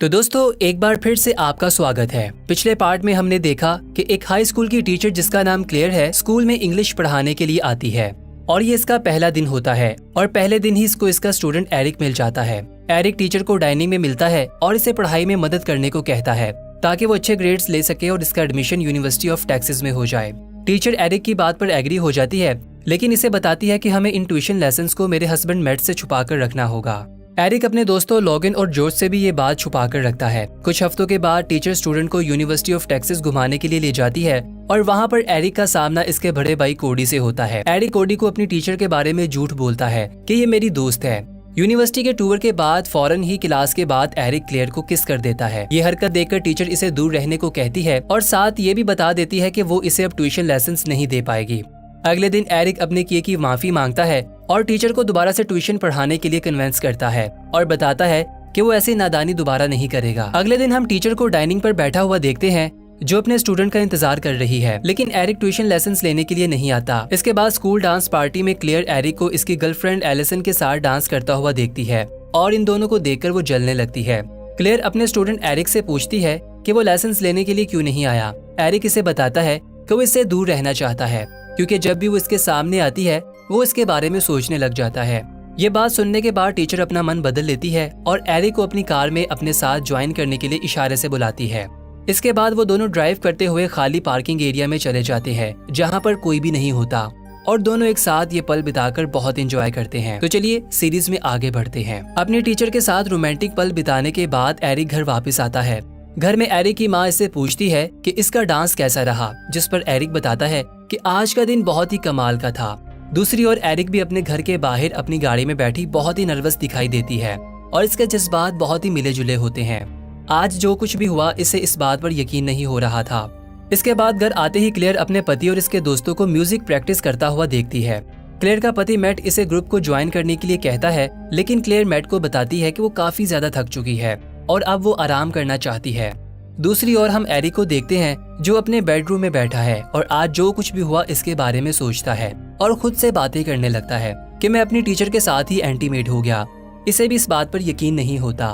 तो दोस्तों एक बार फिर से आपका स्वागत है। पिछले पार्ट में हमने देखा कि एक हाई स्कूल की टीचर जिसका नाम क्लेयर है स्कूल में इंग्लिश पढ़ाने के लिए आती है और ये इसका पहला दिन होता है और पहले दिन ही इसको इसका स्टूडेंट एरिक मिल जाता है। एरिक टीचर को डाइनिंग में मिलता है और इसे पढ़ाई में मदद करने को कहता है ताकि वो अच्छे ग्रेड्स ले सके और इसका एडमिशन यूनिवर्सिटी ऑफ टेक्सास में हो जाए। टीचर एरिक की बात पर एग्री हो जाती है, लेकिन इसे बताती है कि हमें इन ट्यूशन लेसन्स को मेरे हस्बैंड मैट से छुपा कर रखना होगा। एरिक अपने दोस्तों लॉगिन और जॉर्ज से भी ये बात छुपा कर रखता है। कुछ हफ्तों के बाद टीचर स्टूडेंट को यूनिवर्सिटी ऑफ टेक्सास घुमाने के लिए ले जाती है और वहाँ पर एरिक का सामना इसके बड़े भाई कोडी से होता है। एरिक कोडी को अपनी टीचर के बारे में झूठ बोलता है कि ये मेरी दोस्त है। यूनिवर्सिटी के टूर के बाद फौरन ही क्लास के बाद एरिक क्लेयर को किस कर देता है। ये हरकत देखकर टीचर इसे दूर रहने को कहती है और साथ ये भी बता देती है कि वो इसे अब ट्यूशन लेसन्स नहीं दे पाएगी। अगले दिन एरिक अपने किए की माफी मांगता है और टीचर को दोबारा से ट्यूशन पढ़ाने के लिए कन्विंस करता है और बताता है कि वो ऐसी नादानी दोबारा नहीं करेगा। अगले दिन हम टीचर को डाइनिंग पर बैठा हुआ देखते हैं जो अपने स्टूडेंट का इंतजार कर रही है, लेकिन एरिक ट्यूशन लेसन्स लेने के लिए नहीं आता। इसके बाद स्कूल डांस पार्टी में क्लेयर एरिक को इसकी गर्लफ्रेंड एलिसन के साथ डांस करता हुआ देखती है और इन दोनों को देखकर वो जलने लगती है। क्लेयर अपने स्टूडेंट एरिक से पूछती है कि वो लेसन्स लेने के लिए क्यों नहीं आया। एरिक इसे बताता है कि वो इससे दूर रहना चाहता है क्योंकि जब भी वो इसके सामने आती है वो इसके बारे में सोचने लग जाता है। ये बात सुनने के बाद टीचर अपना मन बदल लेती है और एरिक को अपनी कार में अपने साथ ज्वाइन करने के लिए इशारे से बुलाती है। इसके बाद वो दोनों ड्राइव करते हुए खाली पार्किंग एरिया में चले जाते हैं जहाँ पर कोई भी नहीं होता और दोनों एक साथ ये पल बिताकर बहुत एंजॉय करते हैं। तो चलिए सीरीज में आगे बढ़ते हैं। अपने टीचर के साथ रोमांटिक पल बिताने के बाद एरिक घर वापस आता है। घर में एरिक की माँ इससे पूछती है कि इसका डांस कैसा रहा, जिस पर एरिक बताता है कि आज का दिन बहुत ही कमाल का था। दूसरी ओर एरिक भी अपने घर के बाहर अपनी गाड़ी में बैठी बहुत ही नर्वस दिखाई देती है और इसके जज्बात बहुत ही मिले जुले होते हैं। आज जो कुछ भी हुआ इसे इस बात पर यकीन नहीं हो रहा था। इसके बाद घर आते ही क्लेयर अपने पति और इसके दोस्तों को म्यूजिक प्रैक्टिस करता हुआ देखती है। क्लेयर का पति मैट इसे ग्रुप को ज्वाइन करने के लिए कहता है, लेकिन क्लेयर मैट को बताती है कि वो काफी ज्यादा थक चुकी है और अब वो आराम करना चाहती है। दूसरी ओर हम एरिक को देखते हैं जो अपने बेडरूम में बैठा है और आज जो कुछ भी हुआ इसके बारे में सोचता है और खुद से बातें करने लगता है कि मैं अपनी टीचर के साथ ही एंटीमेट हो गया। इसे भी इस बात पर यकीन नहीं होता।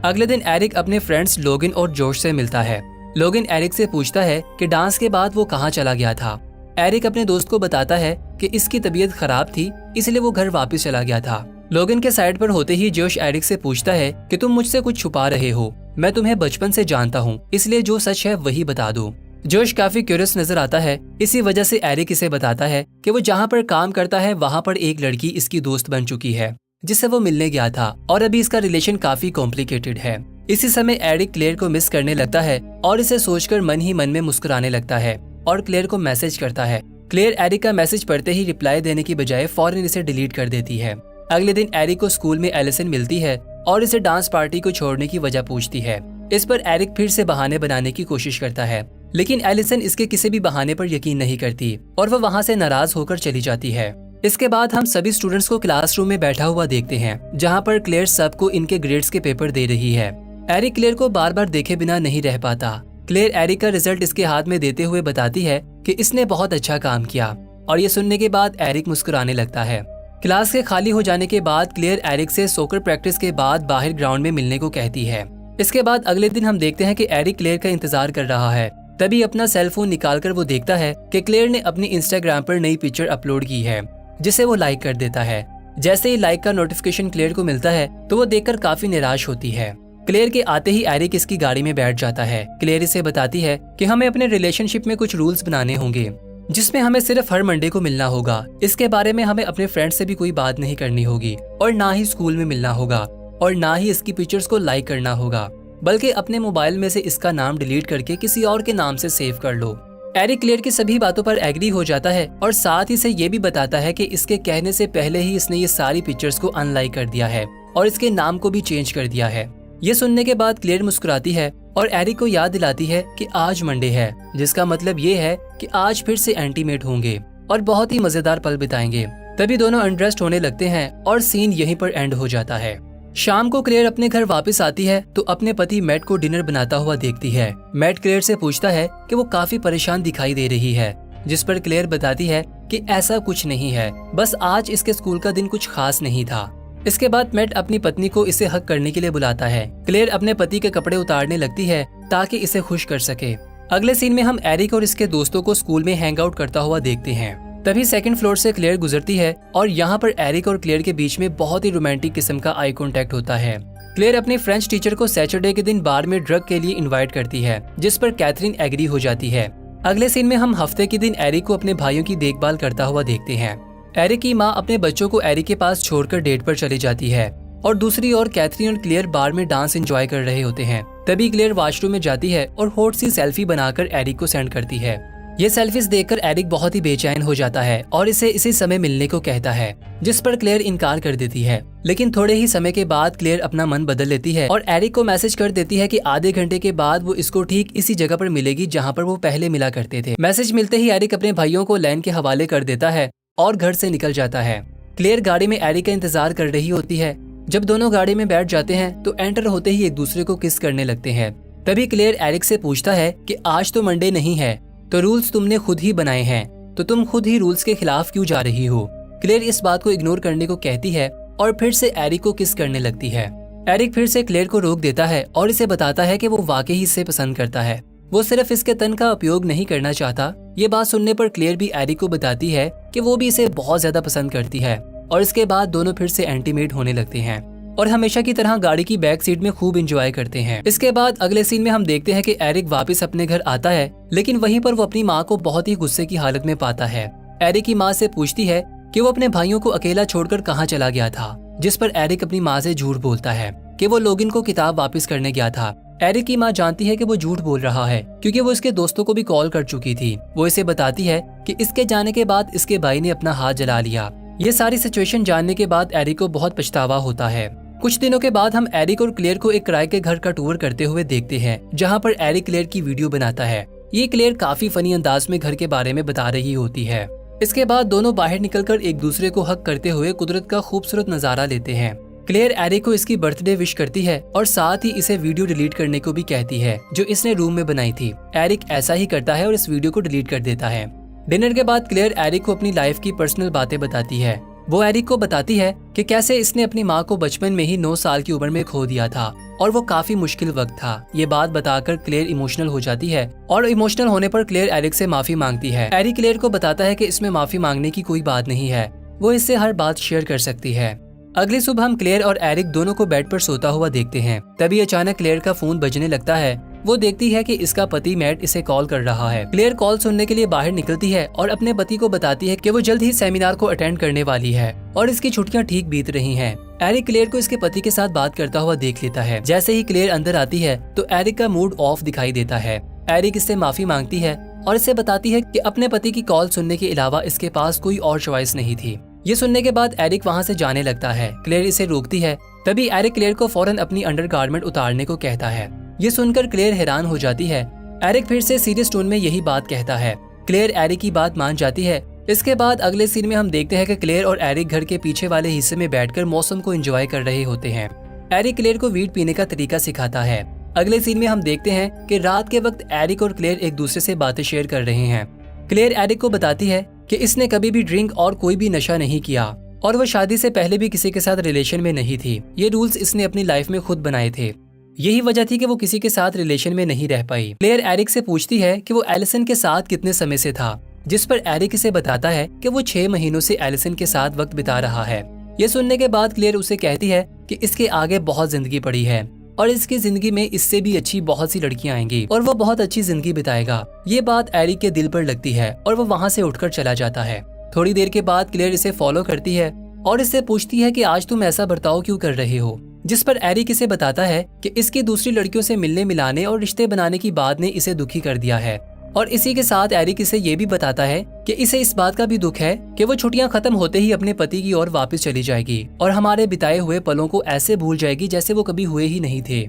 अगले दिन एरिक अपने फ्रेंड्स लोगिन और जॉर्ज से मिलता है। लोगिन एरिक से पूछता है कि डांस के बाद वो कहाँ चला गया था। एरिक अपने दोस्त को बताता है कि इसकी तबीयत खराब थी इसलिए वो घर वापस चला गया था। लोगिन के साइड पर होते ही जोश एरिक से पूछता है कि तुम मुझसे कुछ छुपा रहे हो, मैं तुम्हें बचपन से जानता हूँ इसलिए जो सच है वही बता दो। जोश काफी क्यूरियस नजर आता है। इसी वजह से एरिक इसे बताता है कि वो जहाँ पर काम करता है वहाँ पर एक लड़की इसकी दोस्त बन चुकी है जिससे वो मिलने गया था और अभी इसका रिलेशन काफी कॉम्प्लिकेटेड है। इसी समय एरिक क्लेयर को मिस करने लगता है और इसे सोचकर मन ही मन में मुस्कुराने लगता है और क्लेयर को मैसेज करता है। क्लेयर एरिक का मैसेज पढ़ते ही रिप्लाई देने की बजाय फौरन इसे डिलीट कर देती है। अगले दिन एरिक को स्कूल में एलिसन मिलती है और इसे डांस पार्टी को छोड़ने की वजह पूछती है। इस पर एरिक फिर से बहाने बनाने की कोशिश करता है, लेकिन एलिसन इसके किसी भी बहाने पर यकीन नहीं करती और वह वहाँ से नाराज होकर चली जाती है। इसके बाद हम सभी स्टूडेंट्स को क्लासरूम में बैठा हुआ देखते हैं जहाँ पर क्लेयर सबको इनके ग्रेड्स के पेपर दे रही है। एरिक क्लेयर को बार बार देखे बिना नहीं रह पाता। क्लेयर एरिक का रिजल्ट इसके हाथ में देते हुए बताती है कि इसने बहुत अच्छा काम किया और ये सुनने के बाद एरिक मुस्कुराने लगता है। क्लास के खाली हो जाने के बाद क्लेयर एरिक से सोकर प्रैक्टिस के बाद बाहर ग्राउंड में मिलने को कहती है। इसके बाद अगले दिन हम देखते हैं कि एरिक क्लेयर का इंतजार कर रहा है। तभी अपना सेल फोन निकालकर वो देखता है कि क्लेयर ने अपनी इंस्टाग्राम पर नई पिक्चर अपलोड की है जिसे वो लाइक कर देता है। जैसे ही लाइक का नोटिफिकेशन क्लेयर को मिलता है तो वो देखकर काफी निराश होती है। क्लेयर के आते ही एरिक इसकी गाड़ी में बैठ जाता है। क्लेयर इसे बताती है कि हमें अपने रिलेशनशिप में कुछ रूल्स बनाने होंगे जिसमें हमें सिर्फ हर मंडे को मिलना होगा। इसके बारे में हमें अपने फ्रेंड से भी कोई बात नहीं करनी होगी और ना ही स्कूल में मिलना होगा और ना ही इसकी पिक्चर्स को लाइक करना होगा, बल्कि अपने मोबाइल में से इसका नाम डिलीट करके किसी और के नाम से सेव कर लो। एरिक क्लेयर की सभी बातों पर एग्री हो जाता है और साथ ही से ये भी बताता है कि इसके कहने से पहले ही इसने ये सारी पिक्चर्स को अनलाइक कर दिया है और इसके नाम को भी चेंज कर दिया है। ये सुनने के बाद क्लेयर मुस्कुराती है और एरिक को याद दिलाती है कि आज मंडे है, जिसका मतलब ये है कि आज फिर से एंटीमेट होंगे और बहुत ही मजेदार पल बिताएंगे। तभी दोनों अनड्रेस्ड होने लगते हैं और सीन यहीं पर एंड हो जाता है। शाम को क्लेयर अपने घर वापस आती है तो अपने पति मैट को डिनर बनाता हुआ देखती है। मैट क्लेयर से पूछता है कि वो काफी परेशान दिखाई दे रही है, जिस पर क्लेयर बताती है कि ऐसा कुछ नहीं है, बस आज इसके स्कूल का दिन कुछ खास नहीं था। इसके बाद मैट अपनी पत्नी को इसे हक करने के लिए बुलाता है। क्लेयर अपने पति के कपड़े उतारने लगती है ताकि इसे खुश कर सके। अगले सीन में हम एरिक और इसके दोस्तों को स्कूल में हैंग आउट करता हुआ देखते हैं। तभी सेकंड फ्लोर से क्लेयर गुजरती है और यहाँ पर एरिक और क्लेयर के बीच में बहुत ही रोमांटिक किस्म का आई कॉन्टैक्ट होता है। क्लेयर अपने फ्रेंच टीचर को सैटरडे के दिन बार में ड्रग के लिए इनवाइट करती है, जिस पर कैथरीन एग्री हो जाती है। अगले सीन में हम हफ्ते के दिन एरिक को अपने भाइयों की देखभाल करता हुआ देखते हैं। एरिक की माँ अपने बच्चों को एरिक के पास छोड़कर डेट पर चली जाती है और दूसरी ओर कैथरीन और क्लेयर बार में डांस एंजॉय कर रहे होते हैं। तभी क्लेयर वॉशरूम में जाती है और हॉट सी सेल्फी बनाकर एरिक को सेंड करती है। ये सेल्फीज देखकर एरिक बहुत ही बेचैन हो जाता है और इसे इसी समय मिलने को कहता है, जिस पर क्लेयर इनकार कर देती है। लेकिन थोड़े ही समय के बाद क्लेयर अपना मन बदल लेती है और एरिक को मैसेज कर देती है कि आधे घंटे के बाद वो इसको ठीक इसी जगह पर मिलेगी जहाँ पर वो पहले मिला करते थे। मैसेज मिलते ही एरिक अपने भाइयों को लैन के हवाले कर देता है और घर से निकल जाता है। क्लेयर गाड़ी में एरिक का इंतजार कर रही होती है। जब दोनों गाड़ी में बैठ जाते हैं तो एंटर होते ही एक दूसरे को किस करने लगते हैं। तभी क्लेयर एरिक से पूछता है कि आज तो मंडे नहीं है, तो रूल्स तुमने खुद ही बनाए हैं, तो तुम खुद ही रूल्स के खिलाफ क्यों जा रही हो। क्लेयर इस बात को इग्नोर करने को कहती है और फिर से एरिक को किस करने लगती है। एरिक फिर से क्लेयर को रोक देता है और इसे बताता है कि वो वाकई इसे पसंद करता है, वो सिर्फ इसके तन का उपयोग नहीं करना चाहता। ये बात सुनने पर क्लेयर भी एरिक को बताती है कि वो भी इसे बहुत ज्यादा पसंद करती है और इसके बाद दोनों फिर से एंटीमेट होने लगते हैं और हमेशा की तरह गाड़ी की बैक सीट में खूब एंजॉय करते हैं। इसके बाद अगले सीन में हम देखते हैं कि एरिक वापस अपने घर आता है, लेकिन वहीं पर वो अपनी माँ को बहुत ही गुस्से की हालत में पाता है। एरिक की माँ से पूछती है कि वो अपने भाइयों को अकेला छोड़कर कहाँ चला गया था, जिस पर एरिक अपनी माँ से झूठ बोलता है कि वो लोगिन को किताब वापस करने गया था। एरिक की माँ जानती है कि वो झूठ बोल रहा है क्योंकि वो इसके दोस्तों को भी कॉल कर चुकी थी। वो इसे बताती है कि इसके जाने के बाद इसके भाई ने अपना हाथ जला लिया। ये सारी सिचुएशन जानने के बाद एरिक को बहुत पछतावा होता है। कुछ दिनों के बाद हम एरिक और क्लेयर को एक किराए के घर का टूर करते हुए देखते हैं, जहाँ पर एरिक क्लेयर की वीडियो बनाता है। ये क्लेयर काफी फनी अंदाज में घर के बारे में बता रही होती है। इसके बाद दोनों बाहर निकलकर एक दूसरे को हक करते हुए कुदरत का खूबसूरत नजारा लेते हैं। क्लेयर एरिक को इसकी बर्थडे विश करती है और साथ ही इसे वीडियो डिलीट करने को भी कहती है जो इसने रूम में बनाई थी। एरिक ऐसा ही करता है और इस वीडियो को डिलीट कर देता है। डिनर के बाद क्लेयर एरिक को अपनी लाइफ की पर्सनल बातें बताती है। वो एरिक को बताती है कि कैसे इसने अपनी माँ को बचपन में ही 9 साल की उम्र में खो दिया था और वो काफी मुश्किल वक्त था। ये बात बताकर क्लेयर इमोशनल हो जाती है और इमोशनल होने पर क्लेयर एरिक से माफी मांगती है। एरिक क्लेयर को बताता है कि इसमें माफी मांगने की कोई बात नहीं है, वो इससे हर बात शेयर कर सकती है। अगली सुबह हम क्लेयर और एरिक दोनों को बेड पर सोता हुआ देखते हैं। तभी अचानक क्लेयर का फोन बजने लगता है। वो देखती है कि इसका पति मैट इसे कॉल कर रहा है। क्लेयर कॉल सुनने के लिए बाहर निकलती है और अपने पति को बताती है कि वो जल्द ही सेमिनार को अटेंड करने वाली है और इसकी छुट्टियां ठीक बीत रही हैं। एरिक क्लेयर को इसके पति के साथ बात करता हुआ देख लेता है। जैसे ही क्लेयर अंदर आती है तो एरिक का मूड ऑफ दिखाई देता है। एरिक इससे माफी मांगती है और इसे बताती है कि अपने पति की कॉल सुनने के अलावा इसके पास कोई और चॉइस नहीं थी। ये सुनने के बाद एरिक वहाँ से जाने लगता है। क्लेयर इसे रोकती है। तभी एरिक क्लेयर को फौरन अपनी अंडरगारमेंट उतारने को कहता है। ये सुनकर क्लेयर हैरान हो जाती है। एरिक फिर से सीरियस टोन में यही बात कहता है। क्लेयर एरिक की बात मान जाती है। इसके बाद अगले सीन में हम देखते हैं कि क्लेयर और एरिक घर के पीछे वाले हिस्से में बैठकर मौसम को एंजॉय कर रहे होते हैं। एरिक क्लेयर को वीड पीने का तरीका सिखाता है। अगले सीन में हम देखते हैं कि रात के वक्त एरिक और क्लेयर एक दूसरे से बातें शेयर कर रहे हैं। क्लेयर एरिक को बताती है कि इसने कभी भी ड्रिंक और कोई भी नशा नहीं किया और वो शादी से पहले भी किसी के साथ रिलेशन में नहीं थी। ये रूल्स इसने अपनी लाइफ में खुद बनाए थे। यही वजह थी कि वो किसी के साथ रिलेशन में नहीं रह पाई। क्लेयर एरिक से पूछती है कि वो एलिसन के साथ कितने समय से था, जिस पर एरिक इसे बताता है कि वो 6 महीनों से एलिसन के साथ वक्त बिता रहा है। ये सुनने के बाद क्लेयर उसे कहती है कि इसके आगे बहुत जिंदगी पड़ी है और इसकी जिंदगी में इससे भी अच्छी बहुत सी लड़कियां आएंगी और वो बहुत अच्छी जिंदगी बिताएगा। ये बात एरिक के दिल पर लगती है और वो वहाँ से उठकर चला जाता है। थोड़ी देर के बाद क्लेयर इसे फॉलो करती है और इससे पूछती है कि आज तुम ऐसा बर्ताव क्यों कर रहे हो, जिस पर एरिक इसे बताता है कि इसकी दूसरी लड़कियों से मिलने मिलाने और रिश्ते बनाने की बात ने इसे दुखी कर दिया है। और इसी के साथ एरिक इसे ये भी बताता है कि इसे इस बात का भी दुख है कि वो छुट्टियां खत्म होते ही अपने पति की ओर वापस चली जाएगी और हमारे बिताए हुए पलों को ऐसे भूल जाएगी जैसे वो कभी हुए ही नहीं थे।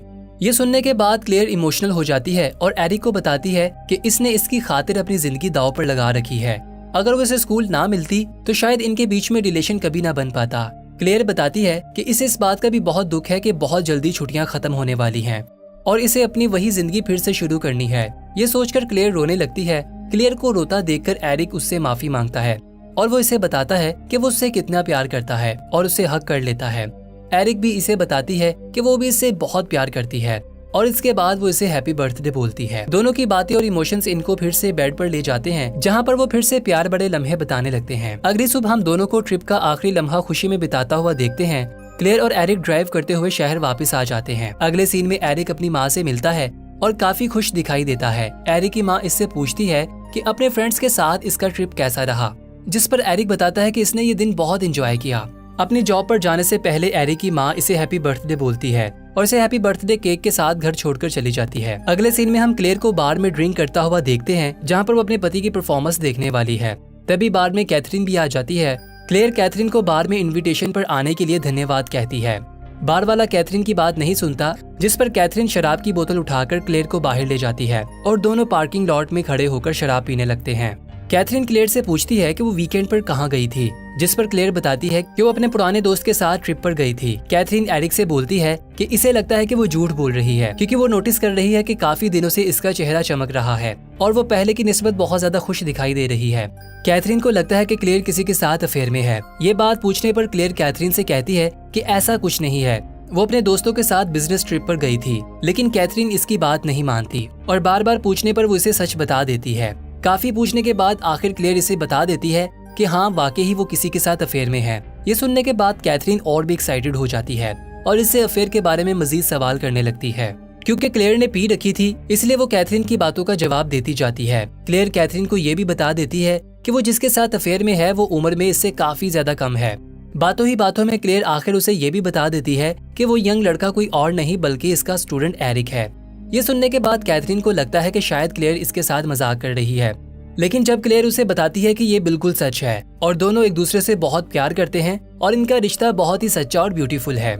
ये सुनने के बाद क्लेयर इमोशनल हो जाती है और एरिक को बताती है कि इसने इसकी खातिर अपनी जिंदगी दांव पर लगा रखी है। अगर वो इसे स्कूल ना मिलती तो शायद इनके बीच में रिलेशन कभी ना बन पाता। क्लेयर बताती है कि इसे इस बात का भी बहुत दुख है कि बहुत जल्दी छुट्टियां खत्म होने वाली हैं और इसे अपनी वही जिंदगी फिर से शुरू करनी है। ये सोचकर क्लेयर रोने लगती है। क्लेयर को रोता देखकर एरिक उससे माफी मांगता है और वो इसे बताता है कि वो उससे कितना प्यार करता है और उसे हक कर लेता है। एरिक भी इसे बताती है कि वो भी इससे बहुत प्यार करती है और इसके बाद वो इसे हैप्पी बर्थडे बोलती है। दोनों की बातें और इमोशंस इनको फिर से बेड पर ले जाते हैं, जहाँ पर वो फिर से प्यार बड़े लम्हे बताने लगते हैं। अगली सुबह हम दोनों को ट्रिप का आखिरी लम्हा खुशी में बिताता हुआ देखते हैं। क्लेयर और एरिक ड्राइव करते हुए शहर वापस आ जाते हैं। अगले सीन में एरिक अपनी माँ से मिलता है और काफी खुश दिखाई देता है। एरिक की माँ इससे पूछती है कि अपने फ्रेंड्स के साथ इसका ट्रिप कैसा रहा, जिस पर एरिक बताता है कि इसने ये दिन बहुत एंजॉय किया। अपनी जॉब पर जाने से पहले एरिक की माँ इसे हैप्पी बर्थडे बोलती है और इसे हैप्पी बर्थडे केक के साथ घर छोड़कर चली जाती है। अगले सीन में हम क्लेयर को बार में ड्रिंक करता हुआ देखते हैं, जहाँ पर वो अपने पति की परफॉर्मेंस देखने वाली है। तभी बार में कैथरीन भी आ जाती है। क्लेयर कैथरीन को बार में इन्विटेशन पर आने के लिए धन्यवाद कहती है। बार वाला कैथरीन की बात नहीं सुनता, जिस पर कैथरीन शराब की बोतल उठाकर क्लेयर को बाहर ले जाती है और दोनों पार्किंग लॉट में खड़े होकर शराब पीने लगते हैं। कैथरीन क्लेयर से पूछती है कि वो वीकेंड पर कहाँ गई थी, जिस पर क्लेयर बताती है कि वो अपने पुराने दोस्त के साथ ट्रिप पर गई थी। कैथरीन एरिक से बोलती है कि इसे लगता है कि वो झूठ बोल रही है, क्योंकि वो नोटिस कर रही है कि काफी दिनों से इसका चेहरा चमक रहा है और वो पहले की निस्बत बहुत ज्यादा खुश दिखाई दे रही है। कैथरीन को लगता है कि क्लेयर किसी के साथ अफेयर में है। ये बात पूछने पर क्लेयर कैथरीन से कहती है कि ऐसा कुछ नहीं है, वो अपने दोस्तों के साथ बिजनेस ट्रिप पर गई थी। लेकिन कैथरीन इसकी बात नहीं मानती और बार बार पूछने पर वो इसे सच बता देती है। काफी पूछने के बाद आखिर क्लेयर इसे बता देती है कि हाँ, वाकई ही वो किसी के साथ अफेयर में है। ये सुनने के बाद कैथरीन और भी एक्साइटेड हो जाती है और इससे अफेयर के बारे में मजीद सवाल करने लगती है। क्योंकि क्लेयर ने पी रखी थी, इसलिए वो कैथरीन की बातों का जवाब देती जाती है। क्लेयर कैथरीन को ये भी बता देती है कि वो जिसके साथ अफेयर में है वो उम्र में इससे काफी ज्यादा कम है। बातों ही बातों में क्लेयर आखिर उसे ये भी बता देती है कि वो यंग लड़का कोई और नहीं बल्कि इसका स्टूडेंट एरिक है। ये सुनने के बाद कैथरीन को लगता है कि शायद क्लेयर इसके साथ मजाक कर रही है, लेकिन जब क्लेयर उसे बताती है कि ये बिल्कुल सच है और दोनों एक दूसरे से बहुत प्यार करते हैं और इनका रिश्ता बहुत ही सच्चा और ब्यूटीफुल है।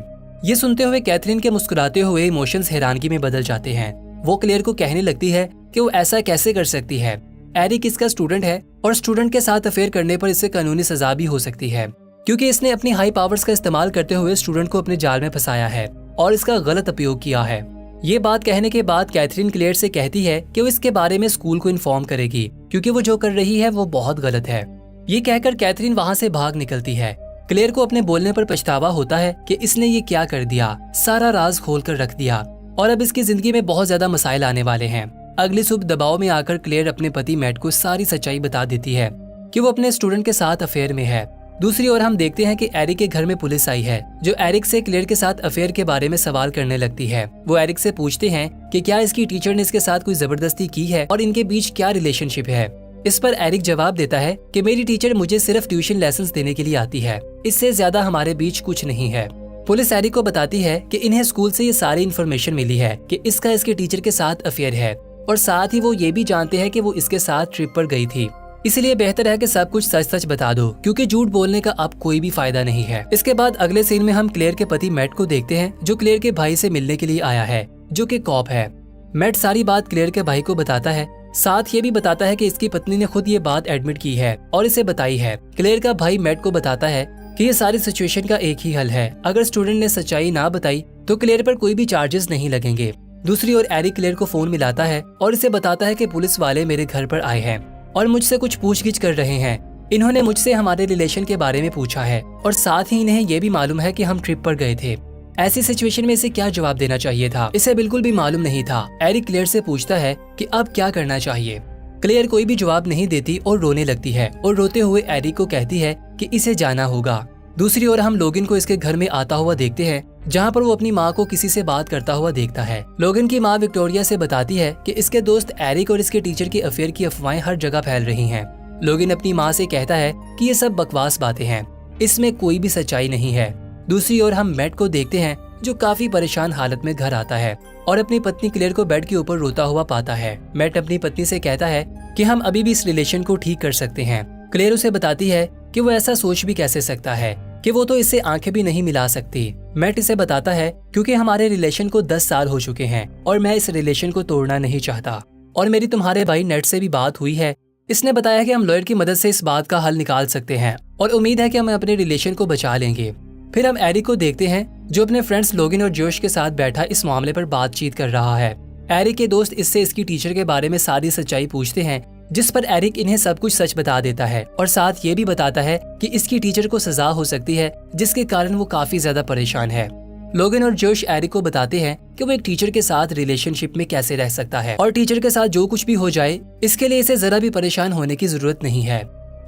ये सुनते हुए कैथरीन के मुस्कुराते हुए इमोशंस हैरानगी में बदल जाते हैं। वो क्लेयर को कहने लगती है कि वो ऐसा कैसे कर सकती है। एरिक इसका स्टूडेंट है और स्टूडेंट के साथ अफेयर करने पर इसे कानूनी सजा भी हो सकती है, क्योंकि इसने अपनी हाई पावर्स का इस्तेमाल करते हुए स्टूडेंट को अपने जाल में फंसाया है और इसका गलत उपयोग किया है। ये बात कहने के बाद कैथरीन क्लेयर से कहती है कि वो इसके बारे में स्कूल को इन्फॉर्म करेगी, क्योंकि वो जो कर रही है वो बहुत गलत है। ये कहकर कैथरीन वहाँ से भाग निकलती है। क्लेयर को अपने बोलने पर पछतावा होता है कि इसने ये क्या कर दिया, सारा राज खोल कर रख दिया और अब इसकी जिंदगी में बहुत ज्यादा मसाइल आने वाले हैं। अगली सुबह दबाव में आकर क्लेयर अपने पति मैट को सारी सच्चाई बता देती है कि वो अपने स्टूडेंट के साथ अफेयर में है। दूसरी ओर हम देखते हैं कि एरिक के घर में पुलिस आई है, जो एरिक से क्लेयर के साथ अफेयर के बारे में सवाल करने लगती है। वो एरिक से पूछते हैं कि क्या इसकी टीचर ने इसके साथ कोई जबरदस्ती की है और इनके बीच क्या रिलेशनशिप है। इस पर एरिक जवाब देता है कि मेरी टीचर मुझे सिर्फ ट्यूशन लेसन्स देने के लिए आती है, इससे ज्यादा हमारे बीच कुछ नहीं है। पुलिस एरिक को बताती है कि इन्हें स्कूल से ये सारी इन्फॉर्मेशन मिली है कि इसका इसके टीचर के साथ अफेयर है और साथ ही वो ये भी जानते हैं कि वो इसके साथ ट्रिप पर गई थी। इसलिए बेहतर है कि सब कुछ सच सच बता दो, क्योंकि झूठ बोलने का अब कोई भी फायदा नहीं है। इसके बाद अगले सीन में हम क्लेयर के पति मैट को देखते हैं, जो क्लेयर के भाई से मिलने के लिए आया है, जो कि कॉप है। मैट सारी बात क्लेयर के भाई को बताता है, साथ ये भी बताता है कि इसकी पत्नी ने खुद ये बात एडमिट की है और इसे बताई है। क्लेयर का भाई मैट को बताता है कि ये सारी सिचुएशन का एक ही हल है, अगर स्टूडेंट ने सच्चाई ना बताई तो क्लेयर पर कोई भी चार्जेस नहीं लगेंगे। दूसरी ओर एरिक क्लेयर को फोन मिलाता है और इसे बताता है कि पुलिस वाले मेरे घर पर आए हैं और मुझसे कुछ पूछगिछ कर रहे हैं। इन्होंने मुझसे हमारे रिलेशन के बारे में पूछा है और साथ ही इन्हें ये भी मालूम है कि हम ट्रिप पर गए थे। ऐसी सिचुएशन में इसे क्या जवाब देना चाहिए था, इसे बिल्कुल भी मालूम नहीं था। एरिक क्लेयर से पूछता है कि अब क्या करना चाहिए। क्लेयर कोई भी जवाब नहीं देती और रोने लगती है और रोते हुए एरिक को कहती है कि इसे जाना होगा। दूसरी ओर हम लोगिन को इसके घर में आता हुआ देखते हैं, जहाँ पर वो अपनी माँ को किसी से बात करता हुआ देखता है। लोगिन की माँ विक्टोरिया से बताती है कि इसके दोस्त एरिक और इसके टीचर के अफेयर की अफवाहें हर जगह फैल रही हैं। लोगिन अपनी माँ से कहता है कि ये सब बकवास बातें हैं, इसमें कोई भी सच्चाई नहीं है। दूसरी ओर हम मैट को देखते हैं, जो काफी परेशान हालत में घर आता है और अपनी पत्नी क्लेयर को बेड के ऊपर रोता हुआ पाता है। मैट अपनी पत्नी से कहता है कि हम अभी भी इस रिलेशन को ठीक कर सकते हैं। क्लेयर उसे बताती है कि वो ऐसा सोच भी कैसे सकता है, कि वो तो इससे आंखें भी नहीं मिला सकती। मैट इसे बताता है क्योंकि हमारे रिलेशन को 10 साल हो चुके हैं और मैं इस रिलेशन को तोड़ना नहीं चाहता और मेरी तुम्हारे भाई नेट से भी बात हुई है। इसने बताया कि हम लॉयर की मदद से इस बात का हल निकाल सकते हैं और उम्मीद है कि हम अपने रिलेशन को बचा लेंगे। फिर हम एरिक को देखते हैं, जो अपने फ्रेंड्स लोगिन और जोश के साथ बैठा इस मामले पर बातचीत कर रहा है। एरिक के दोस्त इससे इसकी टीचर के बारे में सारी सच्चाई पूछते हैं, जिस पर एरिक इन्हें सब कुछ सच बता देता है और साथ ये भी बताता है कि इसकी टीचर को सजा हो सकती है, जिसके कारण वो काफी ज्यादा परेशान है। लोगन और जोश एरिक को बताते हैं कि वो एक टीचर के साथ रिलेशनशिप में कैसे रह सकता है और टीचर के साथ जो कुछ भी हो जाए इसके लिए इसे जरा भी परेशान होने की जरूरत नहीं है।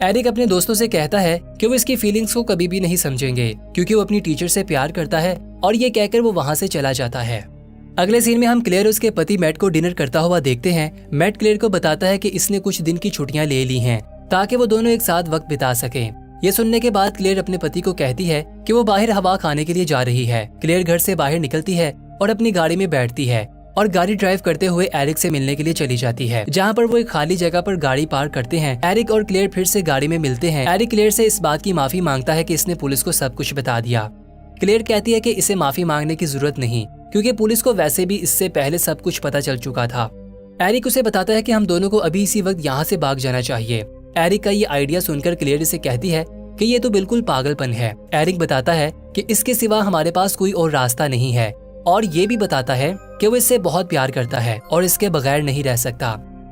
एरिक अपने दोस्तों से कहता है कि वो इसकी फीलिंग्स को कभी भी नहीं समझेंगे क्योंकि वो अपनी टीचर से प्यार करता है और ये कहकर वो वहाँ से चला जाता है। अगले सीन में हम क्लेयर और उसके पति मैट को डिनर करता हुआ देखते हैं। मैट क्लेयर को बताता है कि इसने कुछ दिन की छुट्टियां ले ली हैं ताकि वो दोनों एक साथ वक्त बिता सकें। ये सुनने के बाद क्लेयर अपने पति को कहती है कि वो बाहर हवा खाने के लिए जा रही है। क्लेयर घर से बाहर निकलती है और अपनी गाड़ी में बैठती है और गाड़ी ड्राइव करते हुए एरिक से मिलने के लिए चली जाती है, जहाँ पर वो एक खाली जगह पर गाड़ी पार्क करते हैं। एरिक और क्लेयर फिर से गाड़ी में मिलते हैं। एरिक क्लेयर से इस बात की माफी मांगता है कि इसने पुलिस को सब कुछ बता दिया। क्लेयर कहती है कि इसे माफी मांगने की जरूरत नहीं क्योंकि पुलिस को वैसे भी इससे पहले सब कुछ पता चल चुका था। एरिक उसे बताता है कि हम दोनों को अभी इसी वक्त यहाँ से भाग जाना चाहिए। एरिक का ये आइडिया सुनकर क्लेयर इसे कहती है कि ये तो बिल्कुल पागलपन है। एरिक बताता है कि इसके सिवा हमारे पास कोई और रास्ता नहीं है और ये भी बताता है कि वो इससे बहुत प्यार करता है और इसके बगैर नहीं रह सकता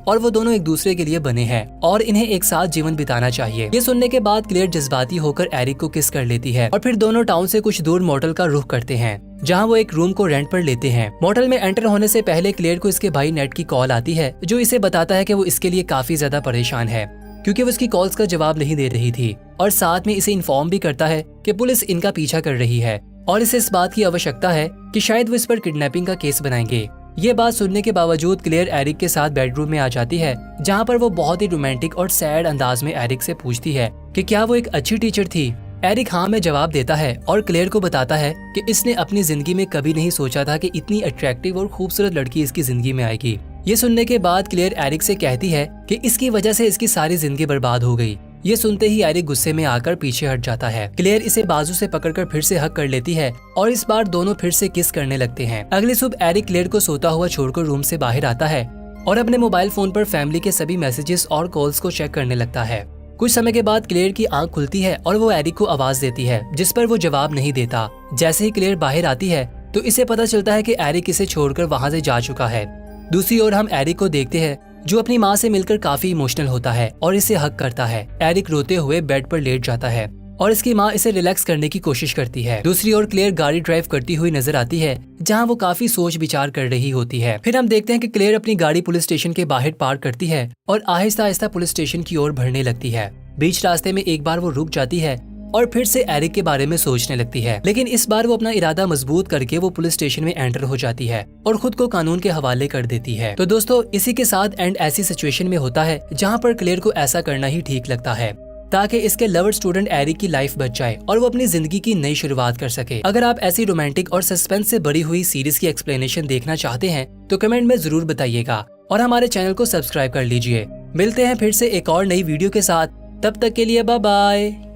और वो दोनों एक दूसरे के लिए बने हैं और इन्हें एक साथ जीवन बिताना चाहिए। ये सुनने के बाद क्लेयर जज्बाती होकर एरिक को किस कर लेती है और फिर दोनों टाउन से कुछ दूर मोटल का रुख करते हैं, जहां वो एक रूम को रेंट पर लेते हैं। मोटल में एंटर होने से पहले क्लेयर को इसके भाई नेट की कॉल आती है, जो इसे बताता है कि वो इसके लिए काफी ज्यादा परेशान है क्योंकि वो उसकी कॉल्स का जवाब नहीं दे रही थी और साथ में इसे इन्फॉर्म भी करता है कि पुलिस इनका पीछा कर रही है और इसे इस बात की आवश्यकता है कि शायद वो इस पर किडनैपिंग का केस बनाएंगे। ये बात सुनने के बावजूद क्लेयर एरिक के साथ बेडरूम में आ जाती है, जहाँ पर वो बहुत ही रोमांटिक और सैड अंदाज में एरिक से पूछती है कि क्या वो एक अच्छी टीचर थी। एरिक हाँ में जवाब देता है और क्लेयर को बताता है कि इसने अपनी जिंदगी में कभी नहीं सोचा था कि इतनी अट्रैक्टिव और खूबसूरत लड़की इसकी जिंदगी में आएगी। ये सुनने के बाद क्लेयर एरिक से कहती है कि इसकी वजह से इसकी सारी जिंदगी बर्बाद हो गई। ये सुनते ही एरिक गुस्से में आकर पीछे हट जाता है। क्लेयर इसे बाजू से पकड़कर फिर से हक कर लेती है और इस बार दोनों फिर से किस करने लगते हैं। अगली सुबह एरिक क्लेयर को सोता हुआ छोड़कर रूम से बाहर आता है और अपने मोबाइल फोन पर फैमिली के सभी मैसेजेस और कॉल्स को चेक करने लगता है। कुछ समय के बाद क्लेयर की आंख खुलती है और वो एरिक को आवाज देती है, जिस पर वो जवाब नहीं देता। जैसे ही क्लेयर बाहर आती है तो इसे पता चलता है कि एरिक इसे छोड़कर वहाँ से जा चुका है। दूसरी ओर हम एरिक को देखते हैं जो अपनी माँ से मिलकर काफी इमोशनल होता है और इसे हक करता है। एरिक रोते हुए बेड पर लेट जाता है और इसकी माँ इसे रिलैक्स करने की कोशिश करती है। दूसरी ओर क्लेयर गाड़ी ड्राइव करती हुई नजर आती है, जहाँ वो काफी सोच विचार कर रही होती है। फिर हम देखते हैं कि क्लेयर अपनी गाड़ी पुलिस स्टेशन के बाहर पार्क करती है और आहिस्ता आहिस्ता पुलिस स्टेशन की ओर बढ़ने लगती है। बीच रास्ते में एक बार वो रुक जाती है और फिर से एरिक के बारे में सोचने लगती है, लेकिन इस बार वो अपना इरादा मजबूत करके वो पुलिस स्टेशन में एंटर हो जाती है और खुद को कानून के हवाले कर देती है। तो दोस्तों, इसी के साथ एंड ऐसी सिचुएशन में होता है जहाँ पर क्लेयर को ऐसा करना ही ठीक लगता है ताकि इसके लवर स्टूडेंट एरिक की लाइफ बच जाए और वो अपनी जिंदगी की नई शुरुआत कर सके। अगर आप ऐसी रोमांटिक और सस्पेंस से भरी हुई सीरीज की एक्सप्लेनेशन देखना चाहते हैं तो कमेंट में जरूर बताइएगा और हमारे चैनल को सब्सक्राइब कर लीजिए। मिलते हैं फिर से एक और नई वीडियो के साथ, तब तक के लिए बाय बाय।